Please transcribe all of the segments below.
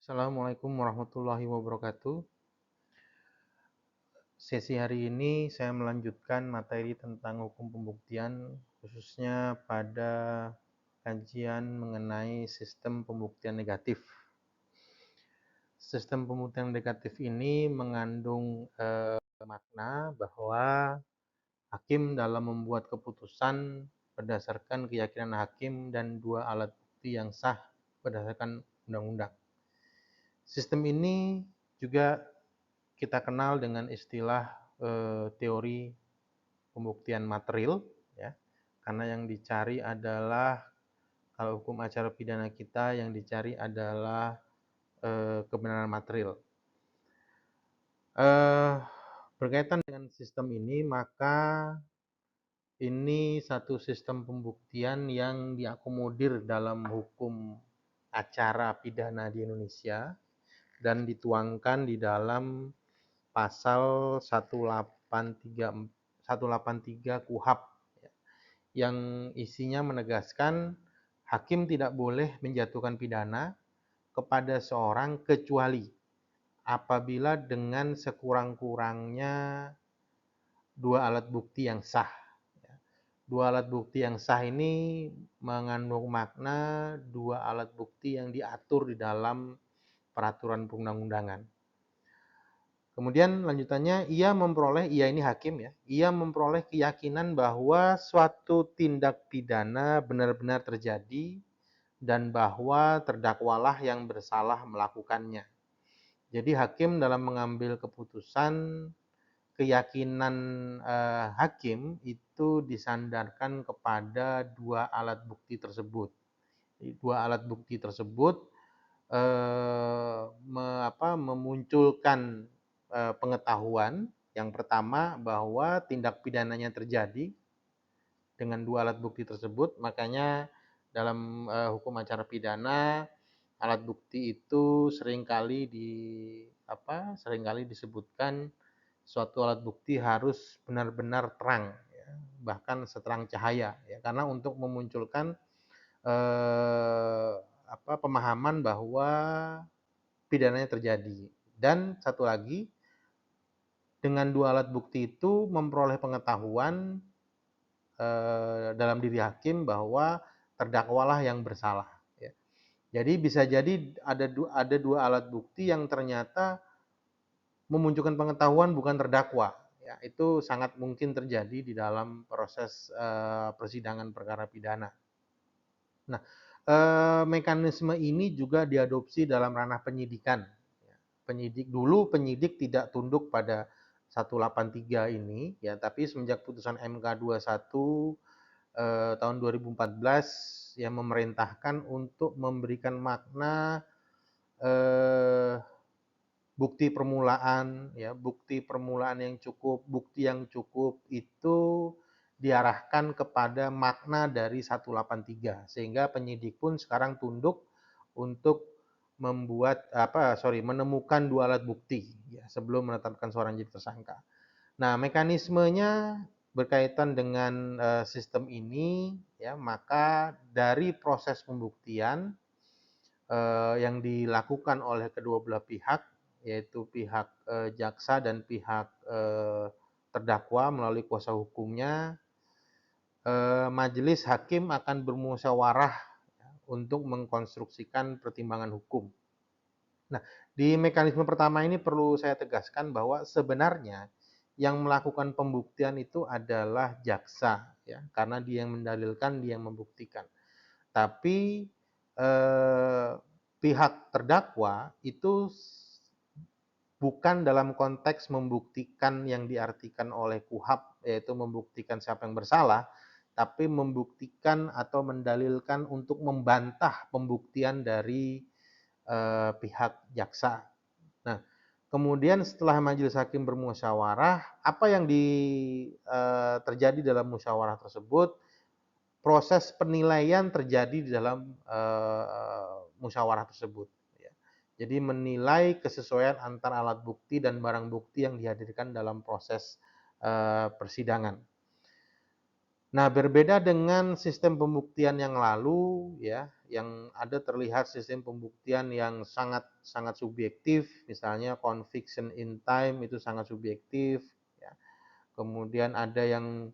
Assalamualaikum warahmatullahi wabarakatuh. Sesi hari ini saya melanjutkan materi tentang hukum pembuktian, khususnya pada kajian mengenai sistem pembuktian negatif. Sistem pembuktian negatif ini mengandung makna bahwa hakim dalam membuat keputusan berdasarkan keyakinan hakim dan dua alat bukti yang sah berdasarkan undang-undang. Sistem ini juga kita kenal dengan istilah teori pembuktian material, ya, karena yang dicari adalah kalau hukum acara pidana kita yang dicari adalah kebenaran material. Berkaitan dengan sistem ini, maka ini satu sistem pembuktian yang diakomodir dalam hukum acara pidana di Indonesia dan dituangkan di dalam pasal 183 KUHP yang isinya menegaskan hakim tidak boleh menjatuhkan pidana kepada seorang kecuali apabila dengan sekurang-kurangnya dua alat bukti yang sah. Dua alat bukti yang sah ini mengandung makna dua alat bukti yang diatur di dalam peraturan perundang-undangan. Kemudian lanjutannya, ia ini hakim ya, ia memperoleh keyakinan bahwa suatu tindak pidana benar-benar terjadi dan bahwa terdakwalah yang bersalah melakukannya. Jadi hakim dalam mengambil keputusan, keyakinan hakim itu disandarkan kepada dua alat bukti tersebut. Dua alat bukti tersebut memunculkan pengetahuan yang pertama bahwa tindak pidananya terjadi dengan dua alat bukti tersebut. Makanya dalam hukum acara pidana alat bukti itu seringkali disebutkan suatu alat bukti harus benar-benar terang, ya, bahkan seterang cahaya, ya, karena untuk memunculkan pemahaman bahwa pidananya terjadi. Dan satu lagi, dengan dua alat bukti itu memperoleh pengetahuan dalam diri hakim bahwa terdakwalah yang bersalah. Ya. Jadi bisa jadi ada dua alat bukti yang ternyata memunculkan pengetahuan bukan terdakwa. Ya, itu sangat mungkin terjadi di dalam proses persidangan perkara pidana. Nah, mekanisme ini juga diadopsi dalam ranah penyidikan. Penyidik tidak tunduk pada 183 ini, ya, tapi semenjak putusan MK 21 tahun 2014 yang memerintahkan untuk memberikan makna bukti permulaan, ya, bukti permulaan yang cukup, bukti yang cukup itu diarahkan kepada makna dari 183, sehingga penyidik pun sekarang tunduk untuk menemukan dua alat bukti, ya, sebelum menetapkan seorang jadi tersangka. Nah, mekanismenya berkaitan dengan sistem ini, ya, maka dari proses pembuktian yang dilakukan oleh kedua belah pihak, yaitu pihak jaksa dan pihak terdakwa melalui kuasa hukumnya, majelis hakim akan bermusyawarah untuk mengkonstruksikan pertimbangan hukum. Nah, di mekanisme pertama ini perlu saya tegaskan bahwa sebenarnya yang melakukan pembuktian itu adalah jaksa, ya, karena dia yang mendalilkan, dia yang membuktikan. Tapi pihak terdakwa itu bukan dalam konteks membuktikan yang diartikan oleh KUHP, yaitu membuktikan siapa yang bersalah, tapi membuktikan atau mendalilkan untuk membantah pembuktian dari pihak jaksa. Nah, kemudian setelah majelis hakim bermusyawarah, apa yang terjadi dalam musyawarah tersebut? Proses penilaian terjadi di dalam musyawarah tersebut. Jadi menilai kesesuaian antara alat bukti dan barang bukti yang dihadirkan dalam proses persidangan. Nah, berbeda dengan sistem pembuktian yang lalu, ya, yang ada terlihat sistem pembuktian yang sangat sangat subjektif, misalnya conviction in time itu sangat subjektif, ya. Kemudian ada yang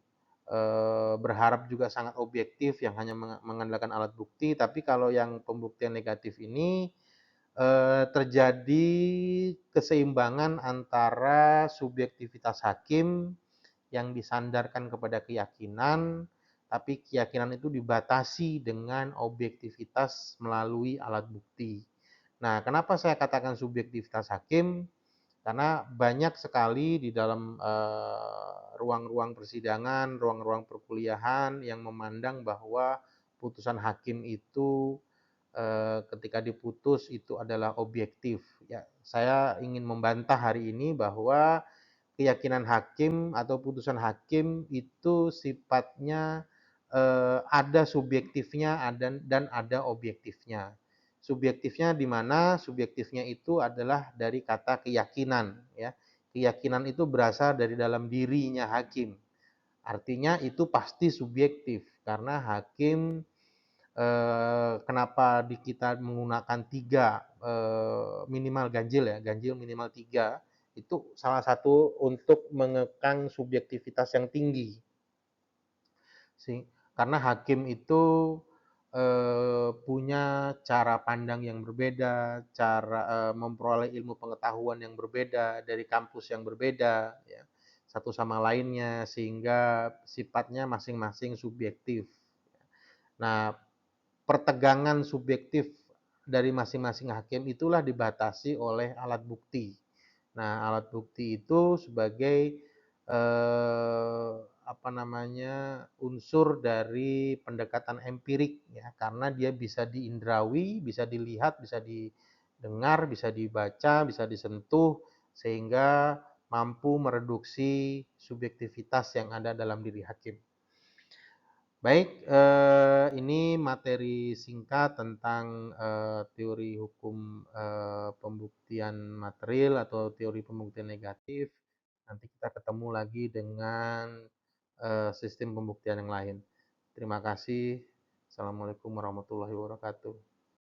berharap juga sangat objektif yang hanya mengandalkan alat bukti, tapi kalau yang pembuktian negatif ini terjadi keseimbangan antara subjektivitas hakim yang disandarkan kepada keyakinan, tapi keyakinan itu dibatasi dengan objektivitas melalui alat bukti. Nah, kenapa saya katakan subjektivitas hakim? Karena banyak sekali di dalam ruang-ruang persidangan, ruang-ruang perkuliahan yang memandang bahwa putusan hakim itu ketika diputus itu adalah objektif. Ya, saya ingin membantah hari ini bahwa keyakinan hakim atau putusan hakim itu sifatnya ada subjektifnya dan ada objektifnya. Subjektifnya di mana? Subjektifnya itu adalah dari kata keyakinan, ya. Keyakinan itu berasal dari dalam dirinya hakim. Artinya itu pasti subjektif karena hakim kenapa di kita menggunakan tiga minimal ganjil ya, ganjil minimal tiga, itu salah satu untuk mengekang subjektivitas yang tinggi. Karena hakim itu punya cara pandang yang berbeda, cara memperoleh ilmu pengetahuan yang berbeda dari kampus yang berbeda, ya, satu sama lainnya, sehingga sifatnya masing-masing subjektif. Nah, pertegangan subjektif dari masing-masing hakim itulah dibatasi oleh alat bukti. Nah, alat bukti itu sebagai unsur dari pendekatan empirik ya, karena dia bisa diindrawi, bisa dilihat, bisa didengar, bisa dibaca, bisa disentuh sehingga mampu mereduksi subjektivitas yang ada dalam diri hakim. Baik, ini materi singkat tentang teori hukum pembuktian material atau teori pembuktian negatif. Nanti kita ketemu lagi dengan sistem pembuktian yang lain. Terima kasih. Assalamualaikum warahmatullahi wabarakatuh.